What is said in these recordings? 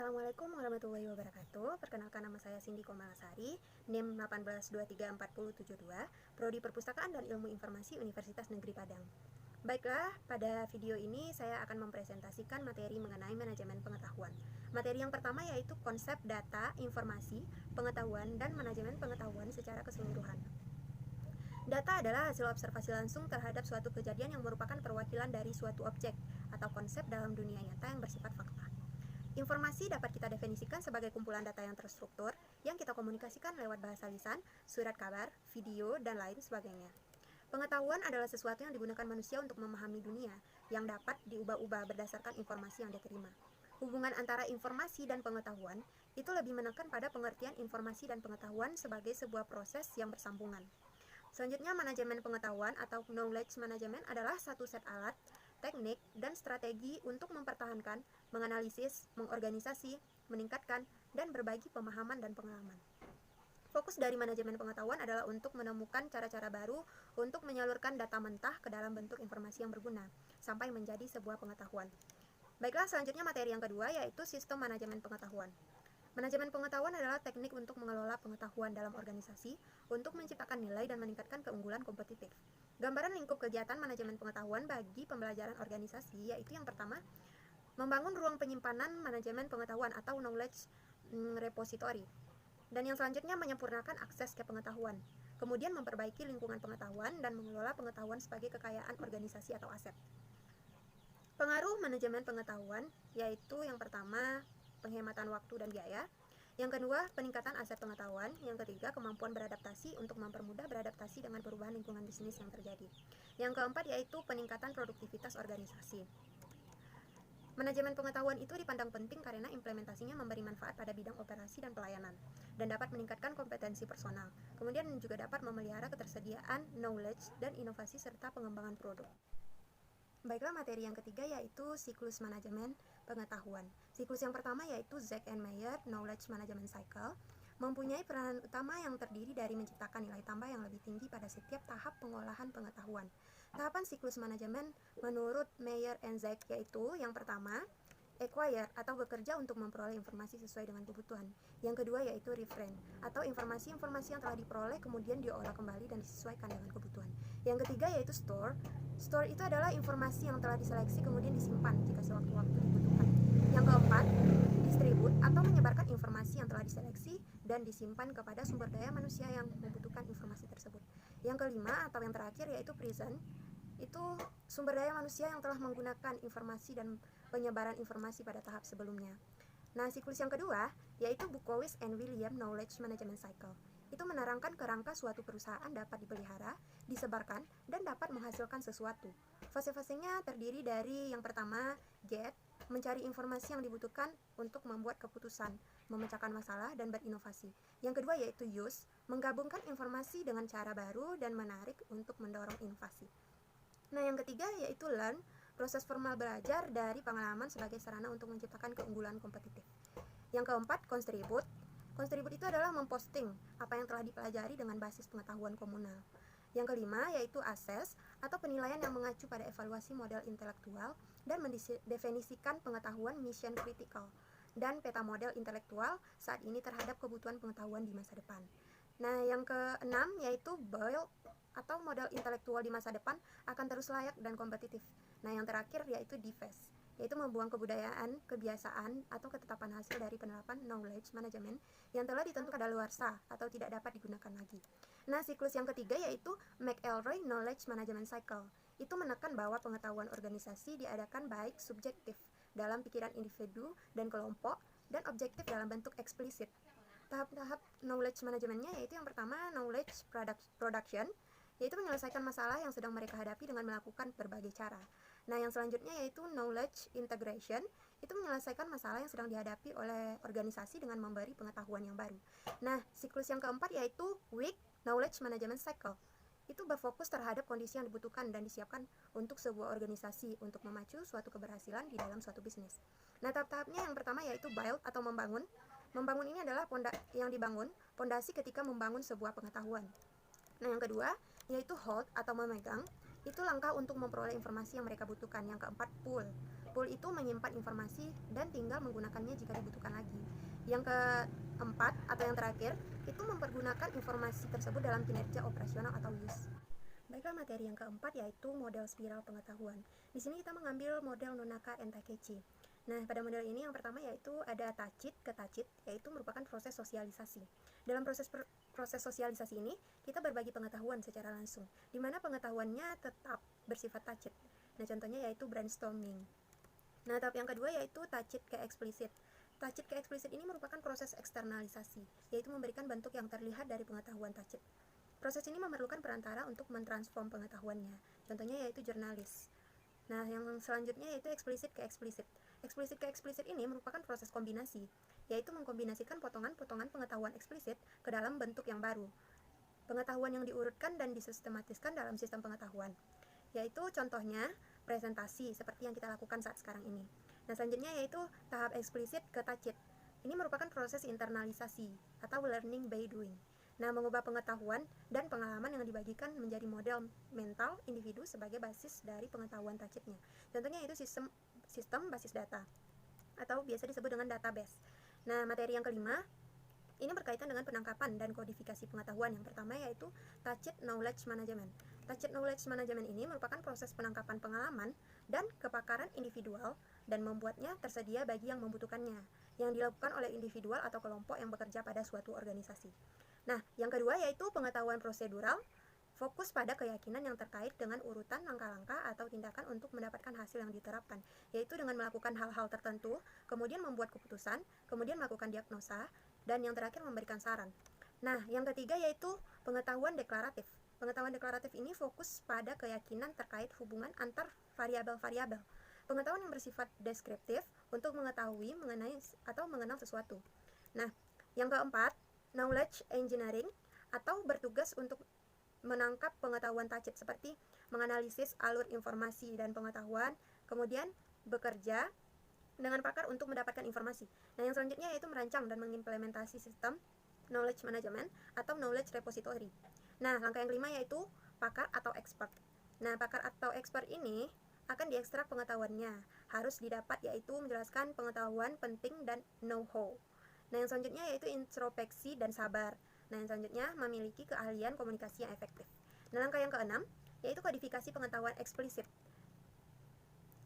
Assalamualaikum warahmatullahi wabarakatuh. Perkenalkan, nama saya Cindy Komalasari, NIM 182347072, Prodi Perpustakaan dan Ilmu Informasi Universitas Negeri Padang. Baiklah, pada video ini saya akan mempresentasikan materi mengenai manajemen pengetahuan. Materi yang pertama yaitu konsep data, informasi, pengetahuan, dan manajemen pengetahuan secara keseluruhan. Data adalah hasil observasi langsung terhadap suatu kejadian yang merupakan perwakilan dari suatu objek atau konsep dalam dunia nyata yang bersifat fakta. Informasi dapat kita definisikan sebagai kumpulan data yang terstruktur yang kita komunikasikan lewat bahasa lisan, surat kabar, video, dan lain sebagainya. Pengetahuan adalah sesuatu yang digunakan manusia untuk memahami dunia, yang dapat diubah-ubah berdasarkan informasi yang diterima. Hubungan antara informasi dan pengetahuan itu lebih menekan pada pengertian informasi dan pengetahuan sebagai sebuah proses yang bersambungan. Selanjutnya, manajemen pengetahuan atau knowledge management adalah satu set alat, teknik, dan strategi untuk mempertahankan, menganalisis, mengorganisasi, meningkatkan, dan berbagi pemahaman dan pengalaman. Fokus dari manajemen pengetahuan adalah untuk menemukan cara-cara baru untuk menyalurkan data mentah ke dalam bentuk informasi yang berguna, sampai menjadi sebuah pengetahuan. Baiklah, selanjutnya materi yang kedua yaitu sistem manajemen pengetahuan. Manajemen pengetahuan adalah teknik untuk mengelola pengetahuan dalam organisasi untuk menciptakan nilai dan meningkatkan keunggulan kompetitif. Gambaran lingkup kegiatan manajemen pengetahuan bagi pembelajaran organisasi yaitu yang pertama, membangun ruang penyimpanan manajemen pengetahuan atau knowledge repository. Dan yang selanjutnya, menyempurnakan akses ke pengetahuan. Kemudian memperbaiki lingkungan pengetahuan dan mengelola pengetahuan sebagai kekayaan organisasi atau aset. Pengaruh manajemen pengetahuan yaitu yang pertama, penghematan waktu dan biaya. Yang kedua, peningkatan aset pengetahuan. Yang ketiga, kemampuan beradaptasi untuk mempermudah beradaptasi dengan perubahan lingkungan bisnis yang terjadi. Yang keempat yaitu peningkatan produktivitas organisasi. Manajemen pengetahuan itu dipandang penting karena implementasinya memberi manfaat pada bidang operasi dan pelayanan dan dapat meningkatkan kompetensi personal. Kemudian juga dapat memelihara ketersediaan knowledge dan inovasi serta pengembangan produk. Baiklah, materi yang ketiga yaitu siklus manajemen pengetahuan. Siklus yang pertama yaitu Zek and Meyer Knowledge Management Cycle, mempunyai peranan utama yang terdiri dari menciptakan nilai tambah yang lebih tinggi pada setiap tahap pengolahan pengetahuan. Tahapan siklus manajemen menurut Meyer and Zek yaitu yang pertama, acquire atau bekerja untuk memperoleh informasi sesuai dengan kebutuhan. Yang kedua yaitu refrain atau informasi-informasi yang telah diperoleh kemudian diolah kembali dan disesuaikan dengan kebutuhan. Yang ketiga yaitu store. Store itu adalah informasi yang telah diseleksi kemudian disimpan jika sewaktu-waktu dibutuhkan. Yang keempat, distribute atau menyebarkan informasi yang telah diseleksi dan disimpan kepada sumber daya manusia yang membutuhkan informasi tersebut. Yang kelima atau yang terakhir yaitu present. Itu sumber daya manusia yang telah menggunakan informasi dan penyebaran informasi pada tahap sebelumnya. Nah, siklus yang kedua yaitu Bukowitz and William Knowledge Management Cycle. Itu menerangkan kerangka suatu perusahaan dapat dipelihara, disebarkan, dan dapat menghasilkan sesuatu. Fase-fasenya terdiri dari yang pertama, get, mencari informasi yang dibutuhkan untuk membuat keputusan, memecahkan masalah, dan berinovasi. Yang kedua yaitu use, menggabungkan informasi dengan cara baru dan menarik untuk mendorong inovasi. Nah, yang ketiga yaitu learn, proses formal belajar dari pengalaman sebagai sarana untuk menciptakan keunggulan kompetitif. Yang keempat, contribute. Contribute itu adalah memposting apa yang telah dipelajari dengan basis pengetahuan komunal. Yang kelima yaitu assess atau penilaian yang mengacu pada evaluasi model intelektual dan mendefinisikan pengetahuan mission critical dan peta model intelektual saat ini terhadap kebutuhan pengetahuan di masa depan. Nah, yang keenam yaitu build atau model intelektual di masa depan akan terus layak dan kompetitif. Nah, yang terakhir yaitu defaced, yaitu membuang kebudayaan, kebiasaan, atau ketetapan hasil dari penerapan knowledge management yang telah ditentukan kadaluarsa atau tidak dapat digunakan lagi. Nah, siklus yang ketiga yaitu McElroy Knowledge Management Cycle. Itu menekan bahwa pengetahuan organisasi diadakan baik subjektif dalam pikiran individu dan kelompok dan objektif dalam bentuk eksplisit. Tahap-tahap knowledge manajemennya yaitu yang pertama knowledge production, yaitu menyelesaikan masalah yang sedang mereka hadapi dengan melakukan berbagai cara. Nah, yang selanjutnya yaitu knowledge integration, itu menyelesaikan masalah yang sedang dihadapi oleh organisasi dengan memberi pengetahuan yang baru. Nah, siklus yang keempat yaitu weak knowledge management cycle. Itu berfokus terhadap kondisi yang dibutuhkan dan disiapkan untuk sebuah organisasi untuk memacu suatu keberhasilan di dalam suatu bisnis. Nah, tahap-tahapnya yang pertama yaitu build atau membangun. Membangun ini adalah yang dibangun, pondasi ketika membangun sebuah pengetahuan. Nah, yang kedua yaitu hold atau memegang. Itu langkah untuk memperoleh informasi yang mereka butuhkan. Yang keempat, pull. Pool itu menyimpan informasi dan tinggal menggunakannya jika dibutuhkan lagi. Yang keempat atau yang terakhir, itu mempergunakan informasi tersebut dalam kinerja operasional atau use. Baiklah, materi yang keempat yaitu model spiral pengetahuan. Di sini kita mengambil model Nonaka and Takeuchi. Nah, pada model ini yang pertama yaitu ada tacit ke tacit, yaitu merupakan proses sosialisasi. Dalam proses sosialisasi ini, kita berbagi pengetahuan secara langsung, di mana pengetahuannya tetap bersifat tacit. Nah, contohnya yaitu brainstorming. Nah, tahap yang kedua yaitu tacit ke eksplisit. Tacit ke eksplisit ini merupakan proses eksternalisasi, yaitu memberikan bentuk yang terlihat dari pengetahuan tacit. Proses ini memerlukan perantara untuk mentransform pengetahuannya. Contohnya yaitu jurnalis. Nah, yang selanjutnya yaitu eksplisit ke eksplisit. Eksplisit ke eksplisit ini merupakan proses kombinasi, yaitu mengkombinasikan potongan-potongan pengetahuan eksplisit ke dalam bentuk yang baru. Pengetahuan yang diurutkan dan disistematiskan dalam sistem pengetahuan, yaitu contohnya presentasi seperti yang kita lakukan saat sekarang ini. Nah, selanjutnya yaitu tahap eksplisit ke tacit. Ini merupakan proses internalisasi atau learning by doing. Nah, mengubah pengetahuan dan pengalaman yang dibagikan menjadi model mental individu sebagai basis dari pengetahuan tacitnya. Contohnya itu sistem basis data atau biasa disebut dengan database. Nah, materi yang kelima ini berkaitan dengan penangkapan dan kodifikasi pengetahuan. Yang pertama yaitu tacit knowledge management. Tacit knowledge management ini merupakan proses penangkapan pengalaman dan kepakaran individual dan membuatnya tersedia bagi yang membutuhkannya, yang dilakukan oleh individual atau kelompok yang bekerja pada suatu organisasi. Nah, yang kedua yaitu pengetahuan prosedural, fokus pada keyakinan yang terkait dengan urutan langkah-langkah atau tindakan untuk mendapatkan hasil yang diterapkan, yaitu dengan melakukan hal-hal tertentu, kemudian membuat keputusan, kemudian melakukan diagnosa, dan yang terakhir memberikan saran. Nah, yang ketiga yaitu pengetahuan deklaratif. Pengetahuan deklaratif ini fokus pada keyakinan terkait hubungan antar variabel-variabel. Pengetahuan yang bersifat deskriptif untuk mengetahui mengenai atau mengenal sesuatu. Nah, yang keempat, knowledge engineering atau bertugas untuk menangkap pengetahuan tacit seperti menganalisis alur informasi dan pengetahuan, kemudian bekerja dengan pakar untuk mendapatkan informasi. Nah, yang selanjutnya yaitu merancang dan mengimplementasi sistem knowledge management atau knowledge repository. Nah, langkah yang kelima yaitu pakar atau expert. Nah, pakar atau expert ini akan diekstrak pengetahuannya, harus didapat yaitu menjelaskan pengetahuan penting dan know-how. Nah, yang selanjutnya yaitu introspeksi dan sabar. Nah, yang selanjutnya memiliki keahlian komunikasi yang efektif. Nah, langkah yang keenam yaitu kodifikasi pengetahuan eksplisit.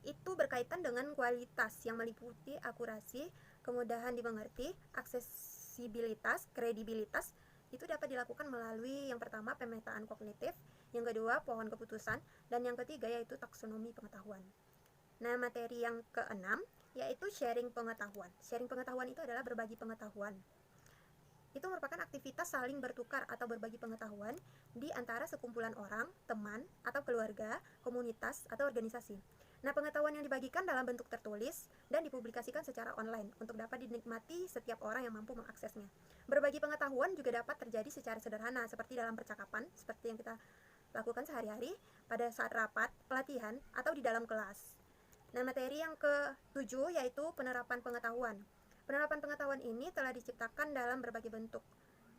Itu berkaitan dengan kualitas yang meliputi akurasi, kemudahan dimengerti, aksesibilitas, kredibilitas. Itu dapat dilakukan melalui yang pertama pemetaan kognitif, yang kedua pohon keputusan, dan yang ketiga yaitu taksonomi pengetahuan. Nah, materi yang keenam yaitu sharing pengetahuan. Sharing pengetahuan itu adalah berbagi pengetahuan. Itu merupakan aktivitas saling bertukar atau berbagi pengetahuan di antara sekumpulan orang, teman, atau keluarga, komunitas, atau organisasi. Nah, pengetahuan yang dibagikan dalam bentuk tertulis dan dipublikasikan secara online untuk dapat dinikmati setiap orang yang mampu mengaksesnya. Berbagi pengetahuan juga dapat terjadi secara sederhana seperti dalam percakapan, seperti yang kita lakukan sehari-hari, pada saat rapat, pelatihan, atau di dalam kelas. Nah, materi yang ke-7 yaitu penerapan pengetahuan. Penerapan pengetahuan ini telah diciptakan dalam berbagai bentuk,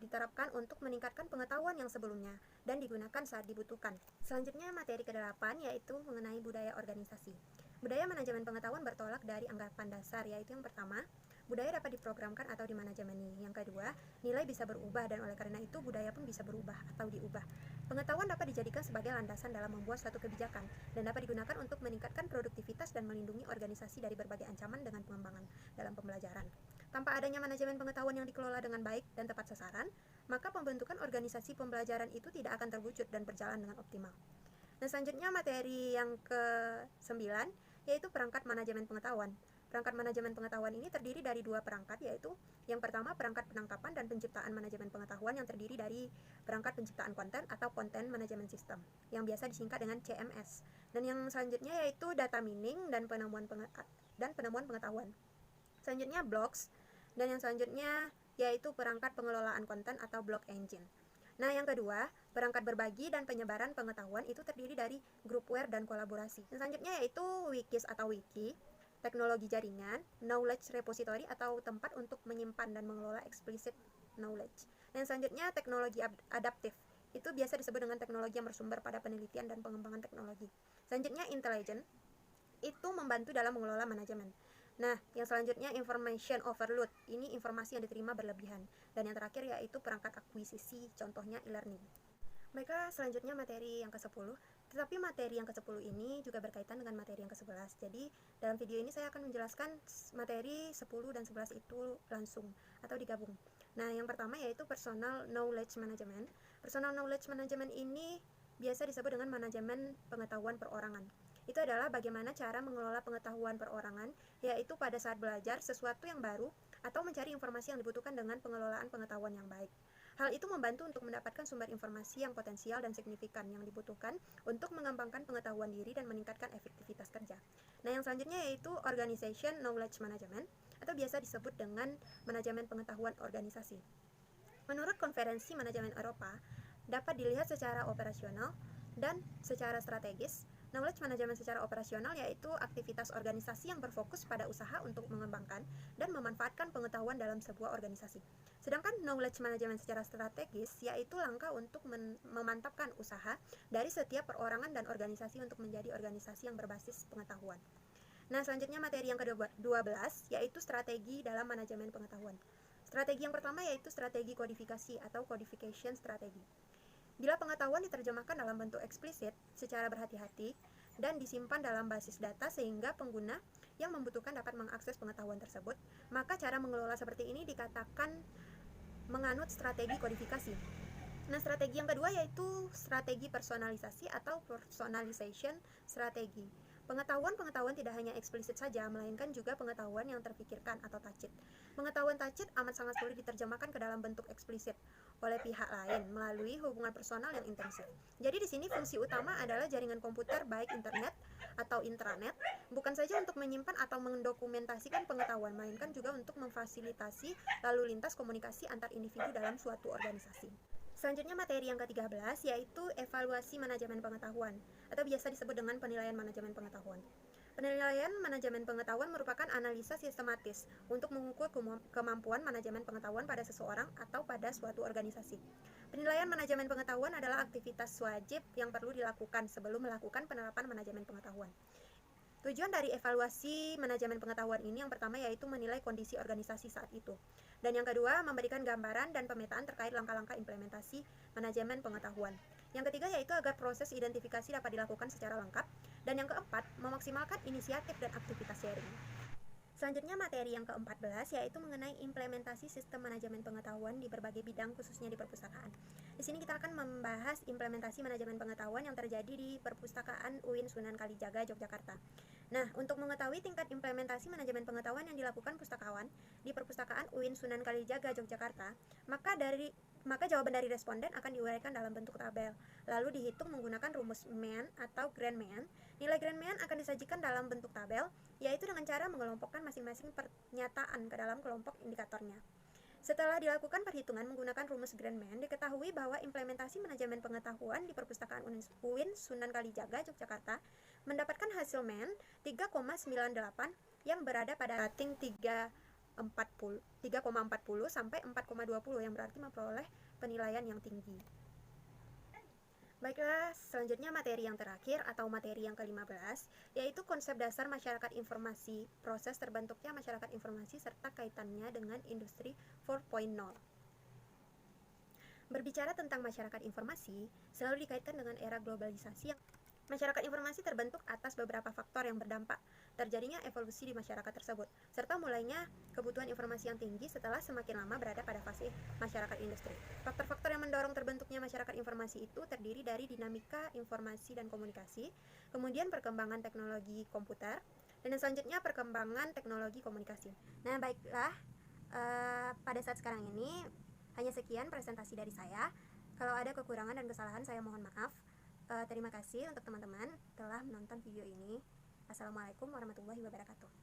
diterapkan untuk meningkatkan pengetahuan yang sebelumnya dan digunakan saat dibutuhkan. Selanjutnya materi ke-8 yaitu mengenai budaya organisasi. Budaya manajemen pengetahuan bertolak dari anggapan dasar, yaitu yang pertama, budaya dapat diprogramkan atau dimanajemeni. Yang kedua, nilai bisa berubah dan oleh karena itu budaya pun bisa berubah atau diubah. Pengetahuan dapat dijadikan sebagai landasan dalam membuat suatu kebijakan dan dapat digunakan untuk meningkatkan produktivitas dan melindungi organisasi dari berbagai ancaman dengan pengembangan dalam pembelajaran. Tanpa adanya manajemen pengetahuan yang dikelola dengan baik dan tepat sasaran, maka pembentukan organisasi pembelajaran itu tidak akan terwujud dan berjalan dengan optimal. Nah, selanjutnya materi yang ke-9 yaitu perangkat manajemen pengetahuan. Perangkat manajemen pengetahuan ini terdiri dari dua perangkat, yaitu yang pertama perangkat penangkapan dan penciptaan manajemen pengetahuan yang terdiri dari perangkat penciptaan konten atau content management system yang biasa disingkat dengan CMS. Dan yang selanjutnya yaitu data mining dan penemuan pengetahuan. Selanjutnya blocks, dan yang selanjutnya yaitu perangkat pengelolaan konten atau block engine. Nah, yang kedua, perangkat berbagi dan penyebaran pengetahuan itu terdiri dari groupware dan kolaborasi. Dan selanjutnya yaitu wikis atau wiki, teknologi jaringan, knowledge repository atau tempat untuk menyimpan dan mengelola explicit knowledge. Dan selanjutnya teknologi adaptif. Itu biasa disebut dengan teknologi yang bersumber pada penelitian dan pengembangan teknologi. Selanjutnya intelligent. itu membantu dalam mengelola manajemen. Nah, yang selanjutnya information overload. Ini informasi yang diterima berlebihan. Dan yang terakhir yaitu perangkat akuisisi, contohnya e-learning. Baiklah, selanjutnya materi yang ke-10. Tetapi materi yang ke-10 ini juga berkaitan dengan materi yang ke-11. Jadi, dalam video ini saya akan menjelaskan materi 10 dan 11 itu langsung atau digabung. Nah, yang pertama yaitu personal knowledge management. Personal knowledge management ini biasa disebut dengan manajemen pengetahuan perorangan. Itu adalah bagaimana cara mengelola pengetahuan perorangan, yaitu pada saat belajar sesuatu yang baru atau mencari informasi yang dibutuhkan dengan pengelolaan pengetahuan yang baik. Hal itu membantu untuk mendapatkan sumber informasi yang potensial dan signifikan yang dibutuhkan untuk mengembangkan pengetahuan diri dan meningkatkan efektivitas kerja. Nah, yang selanjutnya yaitu organization knowledge management atau biasa disebut dengan manajemen pengetahuan organisasi. Menurut Konferensi Manajemen Eropa, dapat dilihat secara operasional dan secara strategis. Knowledge management secara operasional yaitu aktivitas organisasi yang berfokus pada usaha untuk mengembangkan dan memanfaatkan pengetahuan dalam sebuah organisasi. Sedangkan knowledge management secara strategis yaitu langkah untuk memantapkan usaha dari setiap perorangan dan organisasi untuk menjadi organisasi yang berbasis pengetahuan. Nah, selanjutnya materi yang ke-12 yaitu strategi dalam manajemen pengetahuan. Strategi yang pertama yaitu strategi kodifikasi atau codification strategy. Bila pengetahuan diterjemahkan dalam bentuk eksplisit secara berhati-hati dan disimpan dalam basis data sehingga pengguna yang membutuhkan dapat mengakses pengetahuan tersebut, maka cara mengelola seperti ini dikatakan menganut strategi kodifikasi. Nah, strategi yang kedua yaitu strategi personalisasi atau personalization strategi. Pengetahuan tidak hanya eksplisit saja, melainkan juga pengetahuan yang terpikirkan atau tacit. Pengetahuan tacit amat sangat sulit diterjemahkan ke dalam bentuk eksplisit oleh pihak lain melalui hubungan personal yang intensif. Jadi di sini fungsi utama adalah jaringan komputer baik internet atau intranet, bukan saja untuk menyimpan atau mendokumentasikan pengetahuan, melainkan juga untuk memfasilitasi lalu lintas komunikasi antar individu dalam suatu organisasi. Selanjutnya materi yang ke-13 yaitu evaluasi manajemen pengetahuan atau biasa disebut dengan penilaian manajemen pengetahuan. Penilaian manajemen pengetahuan merupakan analisa sistematis untuk mengukur kemampuan manajemen pengetahuan pada seseorang atau pada suatu organisasi. Penilaian manajemen pengetahuan adalah aktivitas wajib yang perlu dilakukan sebelum melakukan penerapan manajemen pengetahuan. Tujuan dari evaluasi manajemen pengetahuan ini yang pertama yaitu menilai kondisi organisasi saat itu. Dan yang kedua, memberikan gambaran dan pemetaan terkait langkah-langkah implementasi manajemen pengetahuan. Yang ketiga yaitu agar proses identifikasi dapat dilakukan secara lengkap. Dan yang keempat, memaksimalkan inisiatif dan aktivitas sharing. Selanjutnya materi yang ke-14 yaitu mengenai implementasi sistem manajemen pengetahuan di berbagai bidang khususnya di perpustakaan. Di sini kita akan membahas implementasi manajemen pengetahuan yang terjadi di Perpustakaan UIN Sunan Kalijaga, Yogyakarta. Nah, untuk mengetahui tingkat implementasi manajemen pengetahuan yang dilakukan pustakawan di Perpustakaan UIN Sunan Kalijaga, Yogyakarta, maka jawaban dari responden akan diuraikan dalam bentuk tabel, lalu dihitung menggunakan rumus Mann atau Grand Mann. Nilai Grand Mann akan disajikan dalam bentuk tabel, yaitu dengan cara mengelompokkan masing-masing pernyataan ke dalam kelompok indikatornya. Setelah dilakukan perhitungan menggunakan rumus Grand Mann, diketahui bahwa implementasi manajemen pengetahuan di Perpustakaan UIN Sunan Kalijaga, Yogyakarta mendapatkan hasil Mann 3,98 yang berada pada rating 3,40 sampai 4,20 yang berarti memperoleh penilaian yang tinggi. Baiklah, selanjutnya materi yang terakhir atau materi yang ke-15 yaitu konsep dasar masyarakat informasi, proses terbentuknya masyarakat informasi serta kaitannya dengan industri 4.0. Berbicara tentang masyarakat informasi selalu dikaitkan dengan era globalisasi yang masyarakat informasi terbentuk atas beberapa faktor yang berdampak terjadinya evolusi di masyarakat tersebut, serta mulainya kebutuhan informasi yang tinggi setelah semakin lama berada pada fase masyarakat industri. Faktor-faktor yang mendorong terbentuknya masyarakat informasi itu terdiri dari dinamika informasi dan komunikasi, kemudian perkembangan teknologi komputer, dan selanjutnya perkembangan teknologi komunikasi. Nah, baiklah, pada saat sekarang ini hanya sekian presentasi dari saya. Kalau ada kekurangan dan kesalahan saya mohon maaf. Terima kasih untuk teman-teman telah menonton video ini. Assalamualaikum warahmatullahi wabarakatuh.